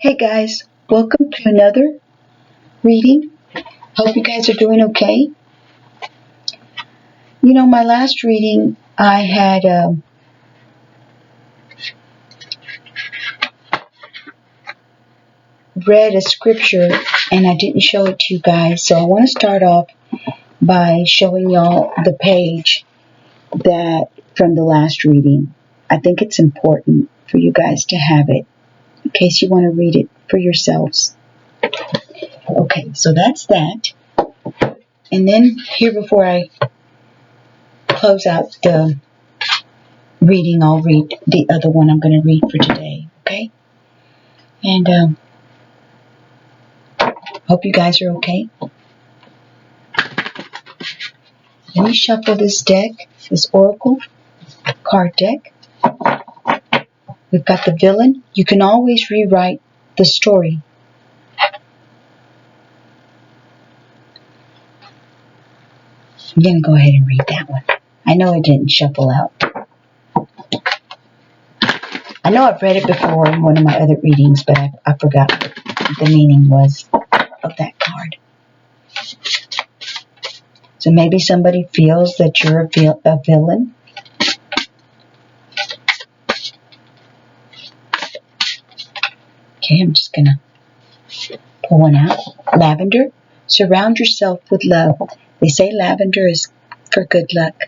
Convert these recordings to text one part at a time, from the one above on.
Hey guys, welcome to another reading. Hope you guys are doing okay. My last reading, I had read a scripture and I didn't show it to you guys. So I want to start off by showing y'all the page that from the last reading. I think it's important for you guys to have it in case you want to read it for yourselves. Okay, so that's that. And then here before I close out the reading, I'll read the other one I'm going to read for today, okay? And hope you guys are okay. Let me shuffle this deck, this Oracle card deck. We've got the villain. You can always rewrite the story. I'm going to go ahead and read that one. I know it didn't shuffle out. I know I've read it before in one of my other readings, but I forgot what the meaning was of that card. So maybe somebody feels that you're a villain. Okay, I'm just going to pull one out. Lavender. Surround yourself with love. They say lavender is for good luck.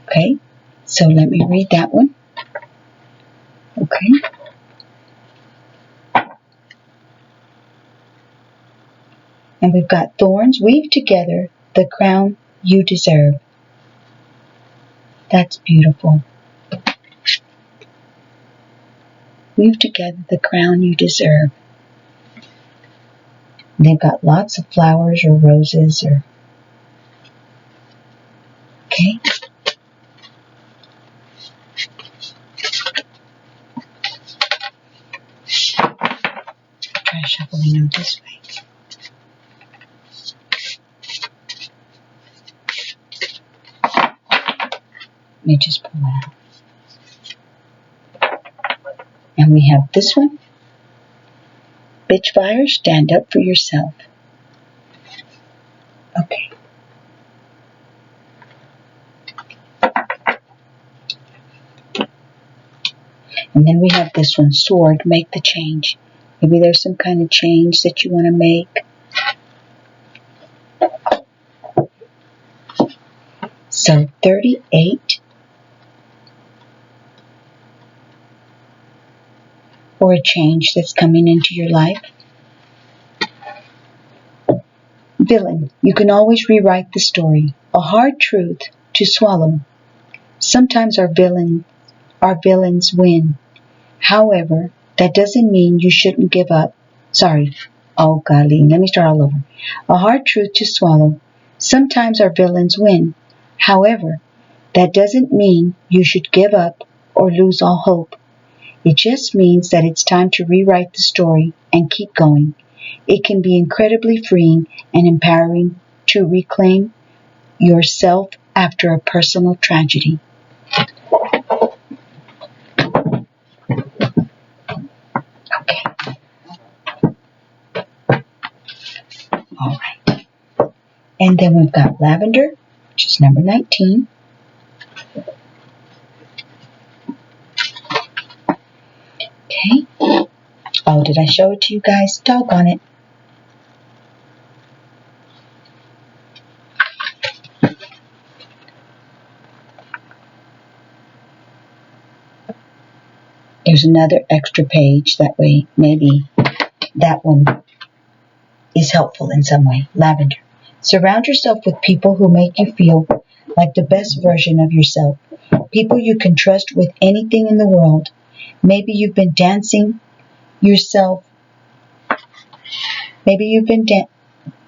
Okay, so let me read that one. Okay. And we've got thorns. Weave together the crown you deserve. That's beautiful. Weave together the crown you deserve. They've got lots of flowers or roses or... Okay. Try shuffling them this way. Let me just pull it out. And we have this one. Bitch fire, stand up for yourself. Okay. And then we have this one, sword, make the change. Maybe there's some kind of change that you want to make. So 38. Or a change that's coming into your life. Villain, you can always rewrite the story. A hard truth to swallow. Sometimes our villains win. However, that doesn't mean you shouldn't give up. Sorry. Oh, golly. Let me start all over. A hard truth to swallow. Sometimes our villains win. However, that doesn't mean you should give up or lose all hope. It just means that it's time to rewrite the story and keep going. It can be incredibly freeing and empowering to reclaim yourself after a personal tragedy. Okay. All right. And then we've got lavender, which is number 19. Okay. Oh, did I show it to you guys? Doggone it. There's another extra page. That way, maybe that one is helpful in some way. Lavender. Surround yourself with people who make you feel like the best version of yourself. People you can trust with anything in the world. Maybe you've been dancing yourself. Maybe you've been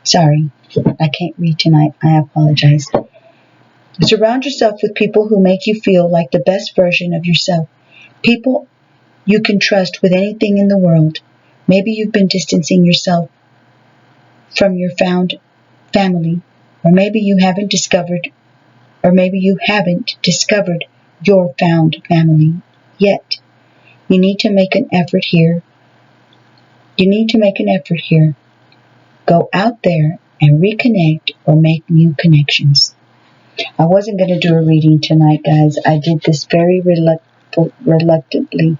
Sorry, I can't read tonight. I apologize. Surround yourself with people who make you feel like the best version of yourself. People you can trust with anything in the world. Maybe you've been distancing yourself from your found family, or maybe you haven't discovered your found family yet. You need to make an effort here. You need to make an effort here. Go out there and reconnect or make new connections. I wasn't going to do a reading tonight, guys. I did this very reluctantly.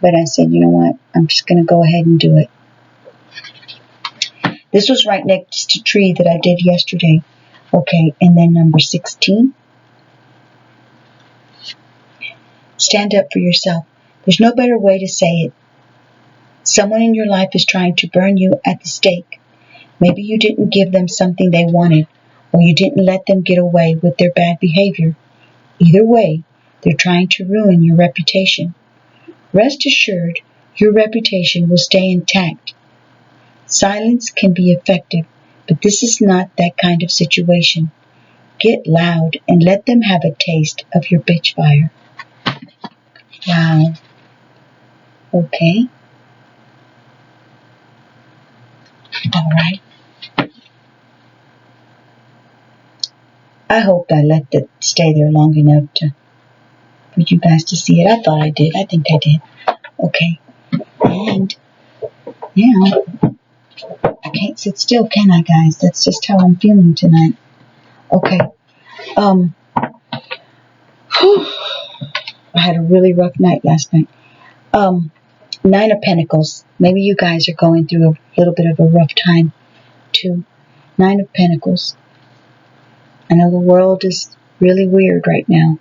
But I said, you know what? I'm just going to go ahead and do it. This was right next to the tree that I did yesterday. Okay, and then number 16. Stand up for yourself. There's no better way to say it. Someone in your life is trying to burn you at the stake. Maybe you didn't give them something they wanted, or you didn't let them get away with their bad behavior. Either way, they're trying to ruin your reputation. Rest assured, your reputation will stay intact. Silence can be effective, but this is not that kind of situation. Get loud and let them have a taste of your bitch fire. Wow. Okay. All right. I hope I let it stay there long enough for you guys to see it. I thought I did. I think I did. Okay. And, yeah, I can't sit still, can I, guys? That's just how I'm feeling tonight. Okay. Whew. I had a really rough night last night. 9 of Pentacles. Maybe you guys are going through a little bit of a rough time, too. 9 of Pentacles. I know the world is really weird right now.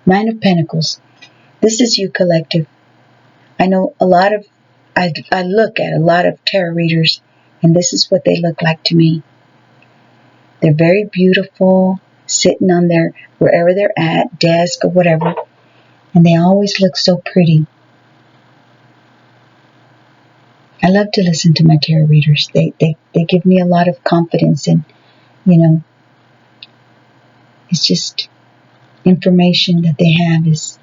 9 of Pentacles. This is you, collective. I know I look at a lot of tarot readers, and this is what they look like to me. They're very beautiful, sitting on their, wherever they're at, desk or whatever, and they always look so pretty. I love to listen to my tarot readers. They give me a lot of confidence, and, it's just information that they have is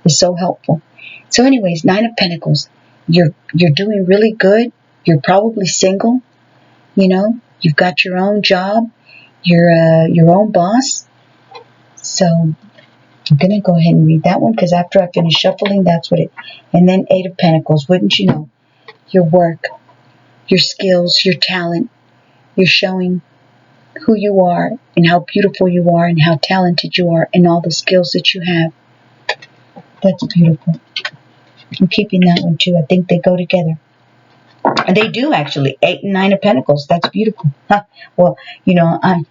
so helpful. So anyways, 9 of Pentacles. You're doing really good. You're probably single. You've got your own job. You're your own boss. So I'm going to go ahead and read that one, because after I finish shuffling, that's what it... And then 8 of Pentacles. Wouldn't you know? Your work, your skills, your talent. You're showing who you are and how beautiful you are and how talented you are and all the skills that you have. That's beautiful. I'm keeping that one too. I think they go together. And they do, actually. 8 and 9 of Pentacles. That's beautiful. Huh. Well, I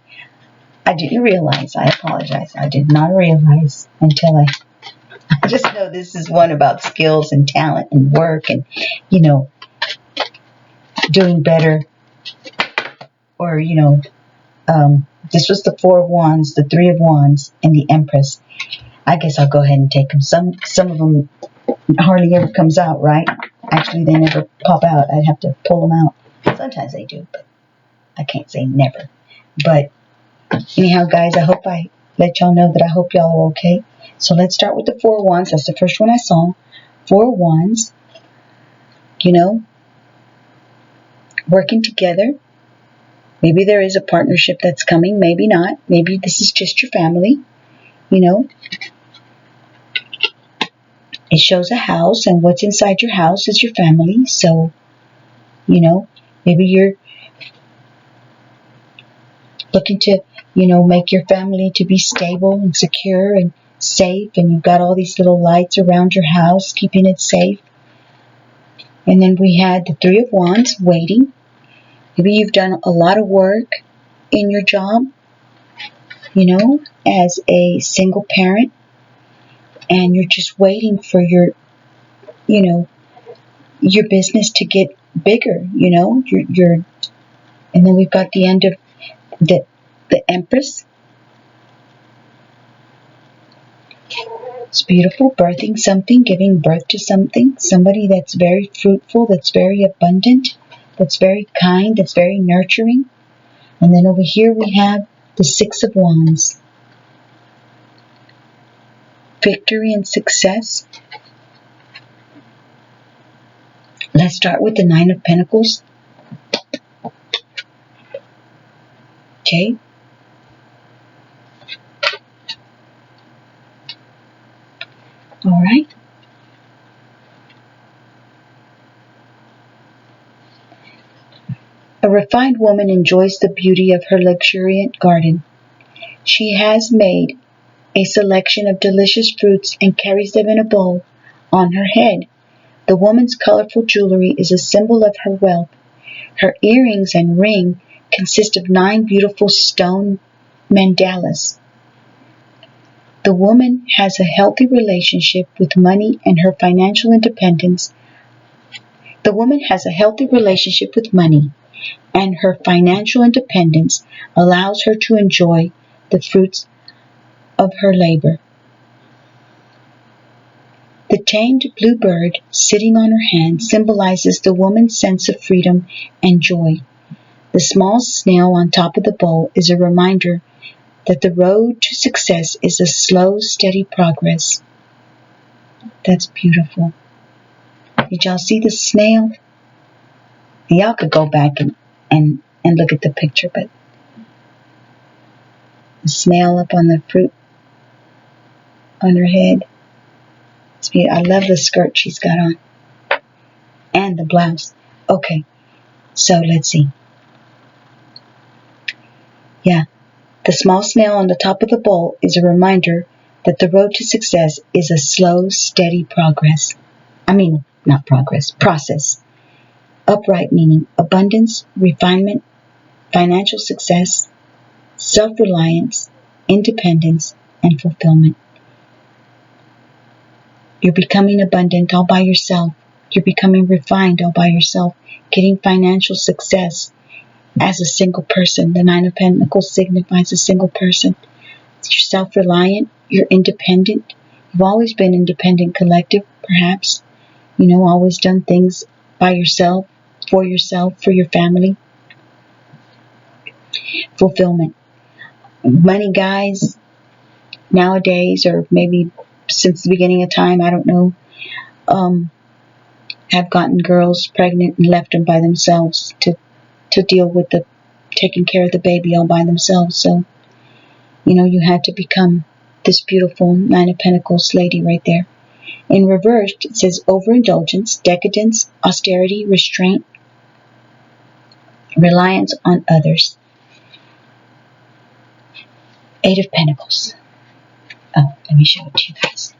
didn't realize. I apologize. I did not realize until I just know this is one about skills and talent and work and, doing better. Or, this was the 4 of Wands, the 3 of Wands, and the Empress. I guess I'll go ahead and take them. Some of them hardly ever comes out, right? Actually, they never pop out. I'd have to pull them out. Sometimes they do, but I can't say never. But anyhow, guys, I hope I let y'all know that I hope y'all are okay. So let's start with the 4 of Wands. That's the first one I saw. 4 of Wands. Working together. Maybe there is a partnership that's coming. Maybe not. Maybe this is just your family. It shows a house, and what's inside your house is your family. So, maybe you're looking to, make your family to be stable and secure and safe, and you've got all these little lights around your house, keeping it safe. And then we had the 3 of Wands, waiting. Maybe you've done a lot of work in your job, as a single parent, and you're just waiting for your business to get bigger, and then we've got the end of the Empress. It's beautiful, birthing something, giving birth to something, somebody that's very fruitful, that's very abundant, that's very kind, that's very nurturing. And then over here we have the 6 of Wands. Victory and success. Let's start with the 9 of Pentacles. Okay. All right. A refined woman enjoys the beauty of her luxuriant garden. She has made a selection of delicious fruits and carries them in a bowl on her head. The woman's colorful jewelry is a symbol of her wealth. Her earrings and ring consist of 9 beautiful stone mandalas. The woman has a healthy relationship with money and her financial independence. The woman has a healthy relationship with money, and her financial independence allows her to enjoy the fruits of her labor. The tamed blue bird sitting on her hand symbolizes the woman's sense of freedom and joy. The small snail on top of the bowl is a reminder that the road to success is a slow, steady progress. That's beautiful. Did y'all see the snail? Y'all could go back and look at the picture, but the snail up on the fruit on her head. It's beautiful. I love the skirt she's got on. And the blouse. Okay, so let's see. Yeah, the small snail on the top of the bowl is a reminder that the road to success is a slow, steady progress. Not progress, process. Upright meaning abundance, refinement, financial success, self-reliance, independence, and fulfillment. You're becoming abundant all by yourself. You're becoming refined all by yourself, getting financial success as a single person. The 9 of Pentacles signifies a single person. You're self-reliant. You're independent. You've always been independent, collective, perhaps. Always done things by yourself, for your family. Fulfillment. Money guys nowadays, or maybe since the beginning of time, I don't know, have gotten girls pregnant and left them by themselves to deal with the taking care of the baby all by themselves. So, you had to become this beautiful 9 of Pentacles lady right there. In reversed, it says overindulgence, decadence, austerity, restraint, reliance on others. 8 of Pentacles. Oh, let me show it to you guys.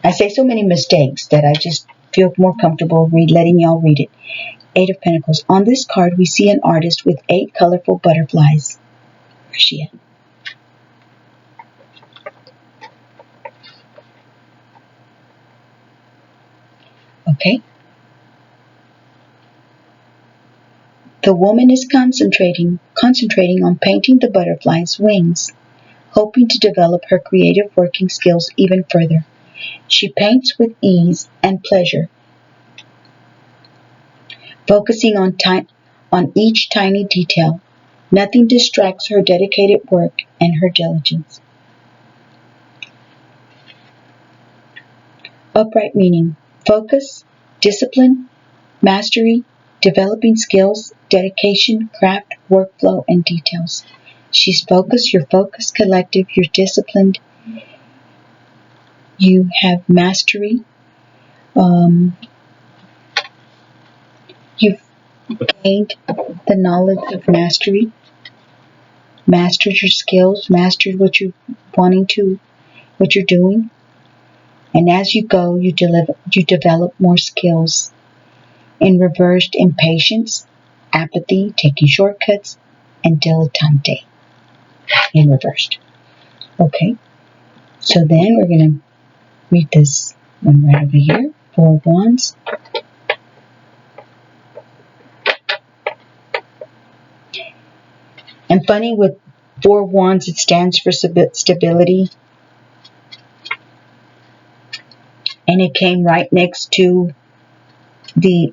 I say so many mistakes that I just feel more comfortable letting y'all read it. 8 of Pentacles. On this card, we see an artist with 8 colorful butterflies. Where's she at? Okay. The woman is concentrating on painting the butterfly's wings, hoping to develop her creative working skills even further. She paints with ease and pleasure, focusing on each tiny detail. Nothing distracts her dedicated work and her diligence. Upright meaning focus, discipline, mastery, developing skills, dedication, craft, workflow, and details. She's focused, you're focused, collective, you're disciplined, you have mastery, you've gained the knowledge of mastery, mastered your skills, mastered what you're doing, and as you go, you develop more skills. In reversed, impatience, apathy, taking shortcuts, and dilettante. In reversed. Okay, so then we're going to read this one right over here. 4 of Wands. And funny, with 4 of Wands, it stands for stability. And it came right next to the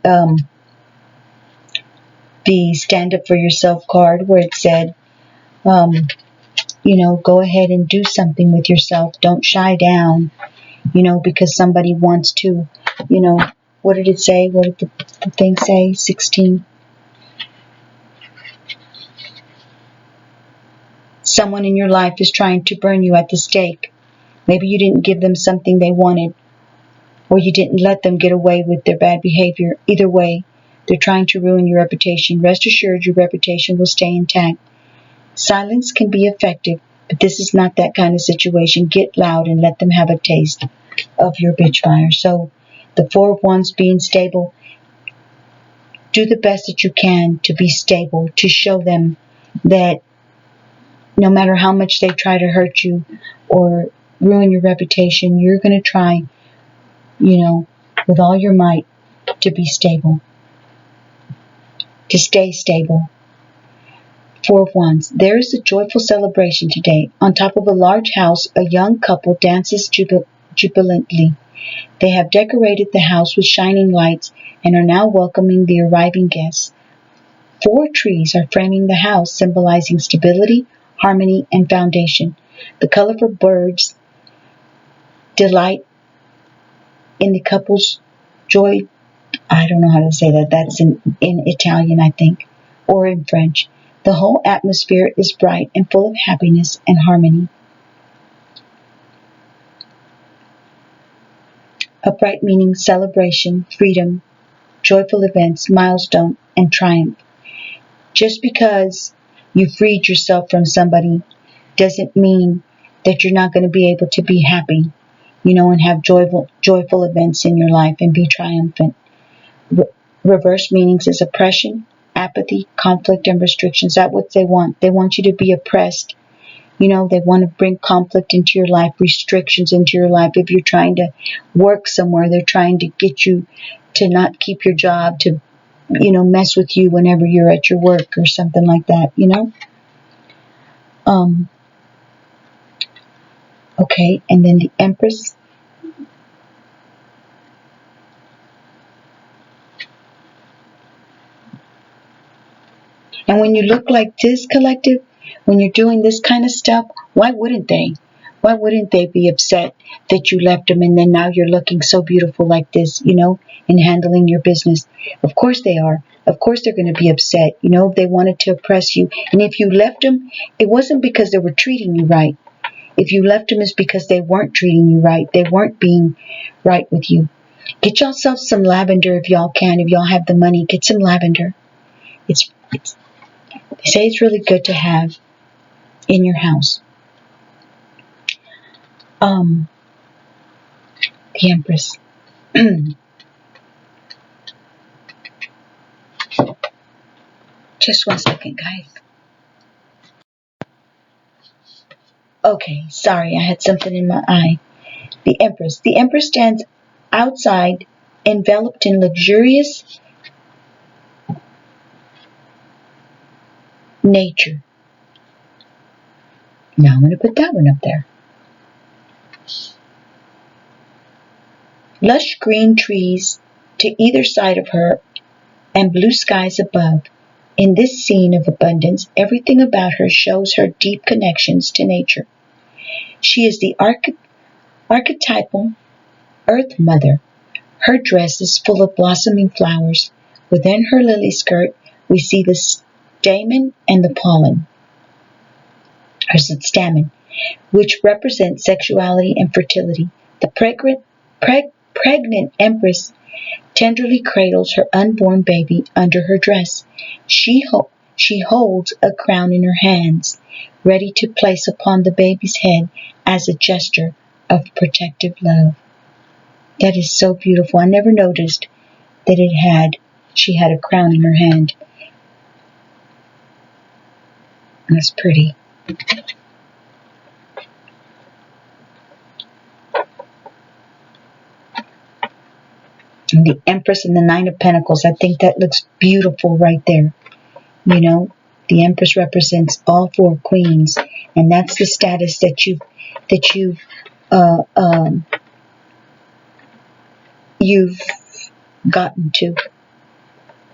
Stand Up For Yourself card, where it said, go ahead and do something with yourself. Don't shy down, because somebody wants to, what did it say? What did the thing say? 16. Someone in your life is trying to burn you at the stake. Maybe you didn't give them something they wanted. or you didn't let them get away with their bad behavior. Either way, they're trying to ruin your reputation. Rest assured your reputation will stay intact. Silence can be effective, but this is not that kind of situation. Get loud and let them have a taste of your bitch fire. So the Four of Wands being stable, do the best that you can to be stable, to show them that no matter how much they try to hurt you or ruin your reputation, you're going to try, with all your might to be stable, to stay stable. Four of Wands. There is a joyful celebration today. On top of a large house, a young couple dances jubilantly. They have decorated the house with shining lights and are now welcoming the arriving guests. 4 trees are framing the house, symbolizing stability, harmony, and foundation. The colorful birds delight in the couple's joy. I don't know how to say that. That's in Italian, I think, or in French. The whole atmosphere is bright and full of happiness and harmony. Upright meaning celebration, freedom, joyful events, milestone, and triumph. Just because you freed yourself from somebody doesn't mean that you're not going to be able to be happy, and have joyful events in your life and be triumphant. Reverse meanings is oppression, apathy, conflict, and restrictions. That's what they want. They want you to be oppressed. They want to bring conflict into your life, restrictions into your life. If you're trying to work somewhere, they're trying to get you to not keep your job, to, mess with you whenever you're at your work or something like that, Okay, and then the Empress. And when you look like this, collective, when you're doing this kind of stuff, why wouldn't they? Why wouldn't they be upset that you left them and then now you're looking so beautiful like this, and handling your business? Of course they are. Of course they're going to be upset, if they wanted to oppress you. And if you left them, it wasn't because they were treating you right. If you left them, it's because they weren't treating you right. They weren't being right with you. Get yourself some lavender if y'all can. If y'all have the money, get some lavender. They say it's really good to have in your house. The Empress. Just 1 second, guys. Okay, sorry, I had something in my eye. The Empress. The Empress stands outside, enveloped in luxurious nature. Now I'm going to put that one up there. Lush green trees to either side of her and blue skies above. In this scene of abundance, everything about her shows her deep connections to nature. She is the archetypal Earth Mother. Her dress is full of blossoming flowers. Within her lily skirt, we see the stamen and the pollen. Stamen, which represent sexuality and fertility. The pregnant Empress tenderly cradles her unborn baby under her dress. She holds a crown in her hands, ready to place upon the baby's head as a gesture of protective love. That is so beautiful. I never noticed that she had a crown in her hand. That's pretty. And the Empress and the Nine of Pentacles. I think that looks beautiful right there. The Empress represents all 4 queens, and that's the status that you've gotten to.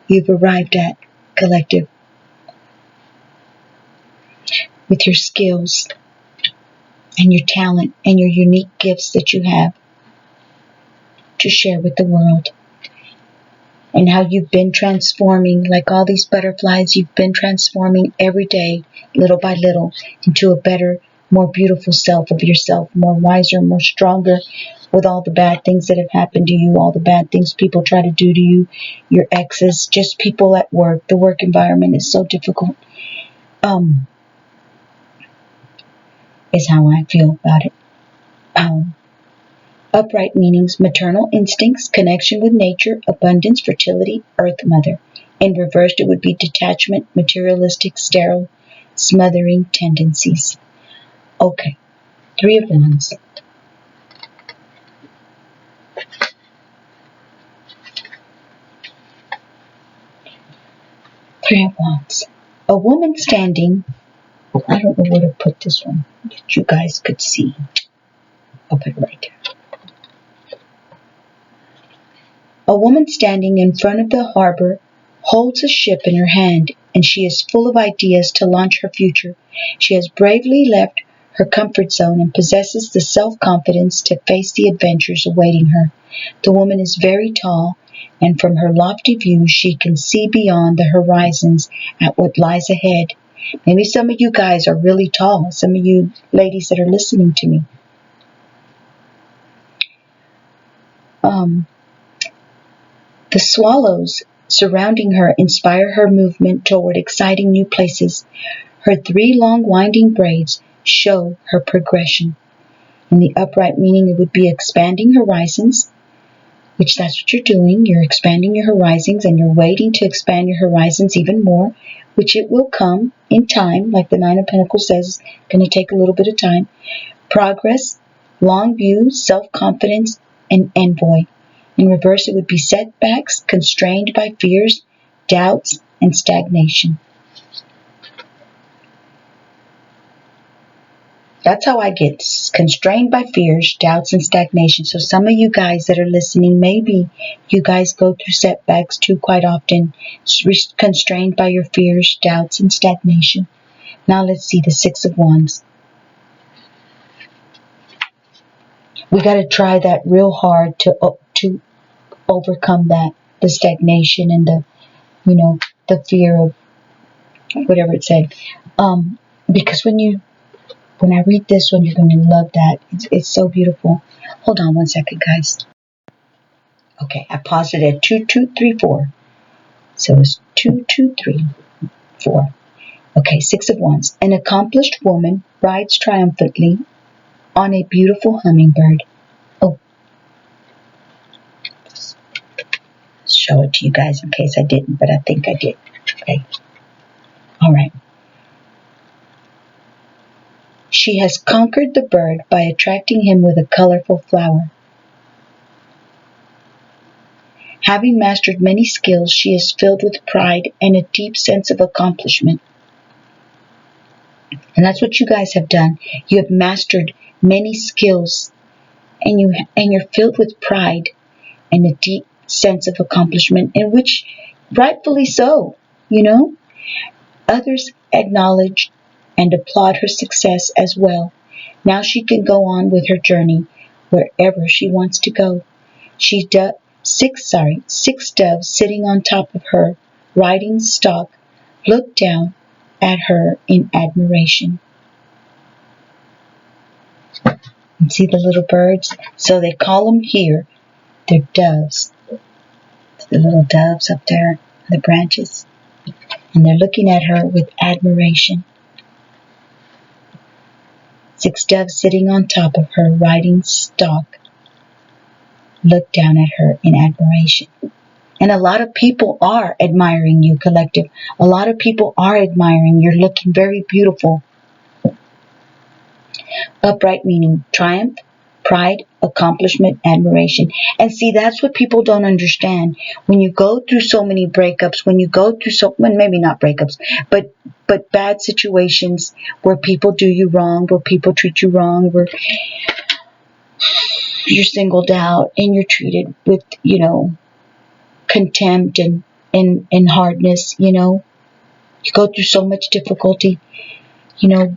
You've arrived at, collective, with your skills and your talent and your unique gifts that you have to share with the world. And how you've been transforming, like all these butterflies, you've been transforming every day, little by little, into a better, more beautiful self of yourself, more wiser, more stronger, with all the bad things that have happened to you, all the bad things people try to do to you, your exes, just people at work. The work environment is so difficult. Is how I feel about it. Upright meanings: maternal instincts, connection with nature, abundance, fertility, earth mother. In reversed, it would be detachment, materialistic, sterile, smothering tendencies. Okay, Three of Wands. Three of Wands. A woman standing, I don't know where to put this one that you guys could see. I'll put it right there. A woman standing in front of the harbor holds a ship in her hand, and she is full of ideas to launch her future. She has bravely left her comfort zone and possesses the self-confidence to face the adventures awaiting her. The woman is very tall, and from her lofty view she can see beyond the horizons at what lies ahead. Maybe some of you guys are really tall, some of you ladies that are listening to me. The swallows surrounding her inspire her movement toward exciting new places. Her three long winding braids show her progression. In the upright meaning, it would be expanding horizons, which that's what you're doing. You're expanding your horizons, and you're waiting to expand your horizons even more, which it will come in time. Like the Nine of Pentacles says, it's going to take a little bit of time. Progress, long view, self-confidence, and envoy. In reverse, it would be setbacks, constrained by fears, doubts, and stagnation. That's how I get constrained by fears, doubts, and stagnation. So some of you guys that are listening, maybe you guys go through setbacks too quite often, constrained by your fears, doubts, and stagnation. Now let's see the Six of Wands. We got to try that real hard to overcome that, the stagnation and the fear of whatever it said. Because when I read this one, you're going to love that. It's so beautiful. Hold on one second, guys. Okay, I paused it at 2, 2, 3, 4. So it's 2, 2, 3, 4. Okay, Six of Wands. An accomplished woman rides triumphantly on a beautiful hummingbird. Oh, show it to you guys in case I didn't, but I think I did. Okay. All right. She has conquered the bird by attracting him with a colorful flower. Having mastered many skills, she is filled with pride and a deep sense of accomplishment. And that's what you guys have done. You have mastered many skills, and you're filled with pride and a deep sense of accomplishment, in which rightfully so, Others acknowledge and applaud her success as well. Now she can go on with her journey wherever she wants to go. Six doves sitting on top of her riding stock look down at her in admiration. And see the little birds? So they call them here, they're doves. The little doves up there on the branches. And they're looking at her with admiration. Six doves sitting on top of her riding stock look down at her in admiration. And a lot of people are admiring you, collective. A lot of people are admiring. You're looking very beautiful. Upright meaning triumph, pride, accomplishment, admiration. And see, that's what people don't understand. When you go through so many breakups, when you go through maybe not breakups, but bad situations where people do you wrong, where people treat you wrong, where you're singled out and you're treated with, contempt and hardness, you go through so much difficulty,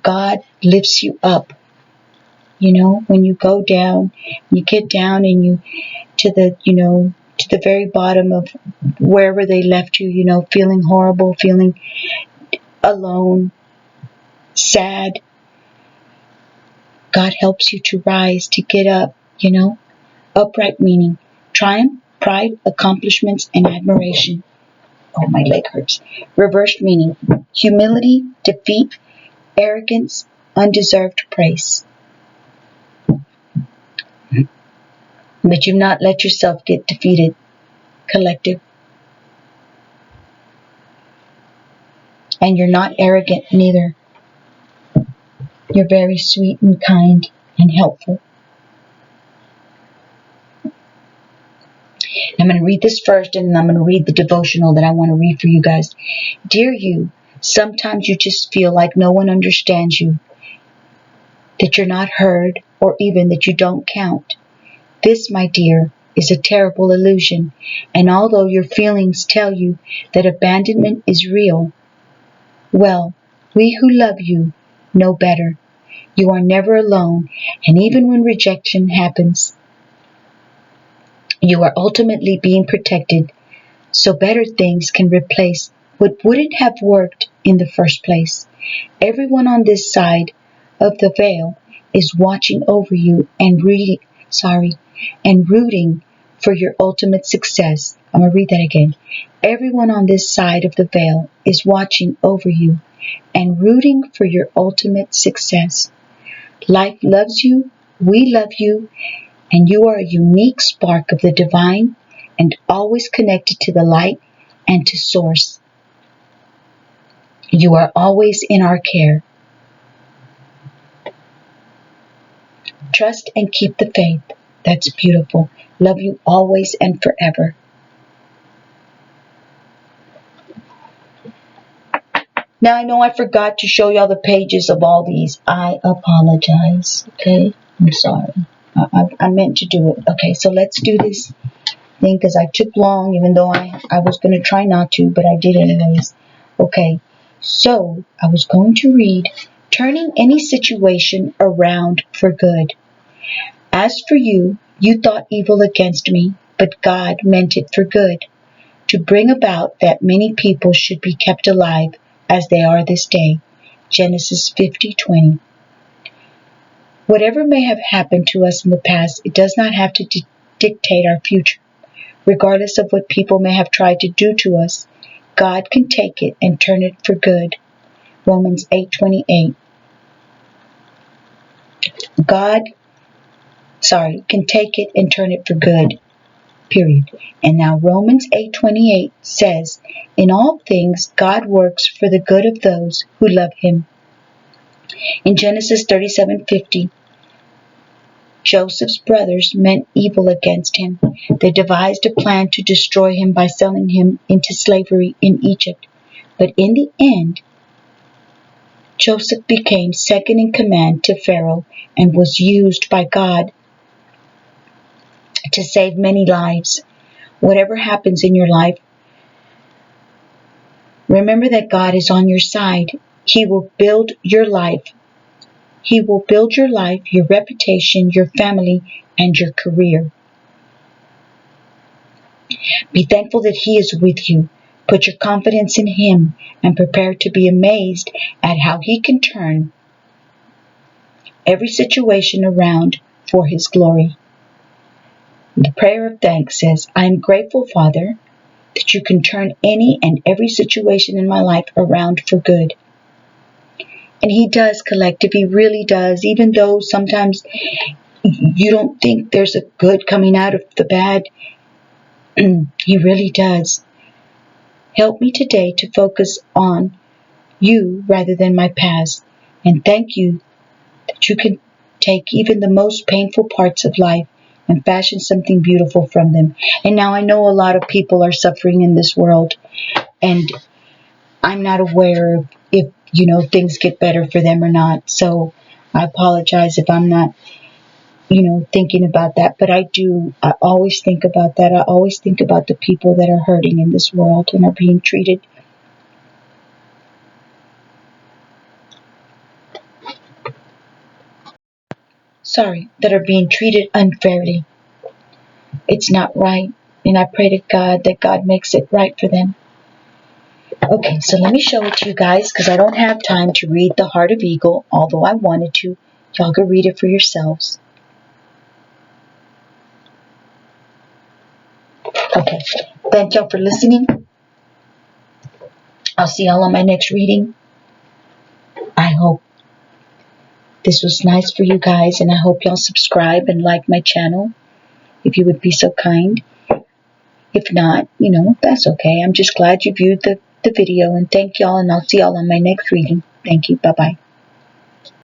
God lifts you up. When you go down, you get down and you to the very bottom of wherever they left you, feeling horrible, feeling alone, sad. God helps you to rise, to get up, you know. Upright meaning triumph, pride, accomplishments, and admiration. Oh, my leg hurts. Reversed meaning humility, defeat, arrogance, undeserved praise. But you've not let yourself get defeated. Collective. And you're not arrogant neither. You're very sweet and kind and helpful. I'm going to read this first, and then I'm going to read the devotional that I want to read for you guys. Dear you, sometimes you just feel like no one understands you, that you're not heard, or even that you don't count. This, my dear, is a terrible illusion, and although your feelings tell you that abandonment is real, well, we who love you know better. You are never alone, and even when rejection happens, you are ultimately being protected, so better things can replace what wouldn't have worked in the first place. Everyone on this side of the veil is watching over you and rooting for your ultimate success. I'm going to read that again. Everyone on this side of the veil is watching over you and rooting for your ultimate success. Life loves you, we love you, and you are a unique spark of the divine and always connected to the light and to source. You are always in our care. Trust and keep the faith. That's beautiful. Love you always and forever. Now I know I forgot to show y'all the pages of all these. I apologize. Okay? I'm sorry. I meant to do it. Okay, so let's do this thing because I took long even though I was going to try not to, but I did anyways. Okay, so I was going to read Turning Any Situation Around for Good. As for you, you thought evil against me, but God meant it for good, to bring about that many people should be kept alive as they are this day. Genesis 50:20. Whatever may have happened to us in the past, it does not have to dictate our future. Regardless of what people may have tried to do to us, God can take it and turn it for good. Romans 8:28. God can take it and turn it for good. Period. And now Romans 8:28 says, in all things God works for the good of those who love him. In Genesis 37:50, Joseph's brothers meant evil against him. They devised a plan to destroy him by selling him into slavery in Egypt. But in the end, Joseph became second in command to Pharaoh and was used by God to save many lives. Whatever happens in your life, remember that God is on your side. He will build your life. He will build your life, your reputation, your family, and your career. Be thankful that He is with you. Put your confidence in Him and prepare to be amazed at how He can turn every situation around for His glory. The prayer of thanks says, I am grateful, Father, that you can turn any and every situation in my life around for good. And He does, collective. He really does. Even though sometimes you don't think there's a good coming out of the bad, He really does. Help me today to focus on you rather than my past. And thank you that you can take even the most painful parts of life and fashion something beautiful from them. And now I know a lot of people are suffering in this world, and I'm not aware if things get better for them or not. So I apologize if I'm not thinking about that, but I do. I always think about that. I always think about the people that are hurting in this world and are being treated that are being treated unfairly. It's not right. And I pray to God that God makes it right for them. Okay, so let me show it to you guys because I don't have time to read The Heart of Eagle, although I wanted to. Y'all can read it for yourselves. Okay. Thank y'all for listening. I'll see y'all on my next reading. I hope this was nice for you guys, and I hope y'all subscribe and like my channel, if you would be so kind. If not, that's okay. I'm just glad you viewed the video, and thank y'all, and I'll see y'all on my next reading. Thank you. Bye-bye.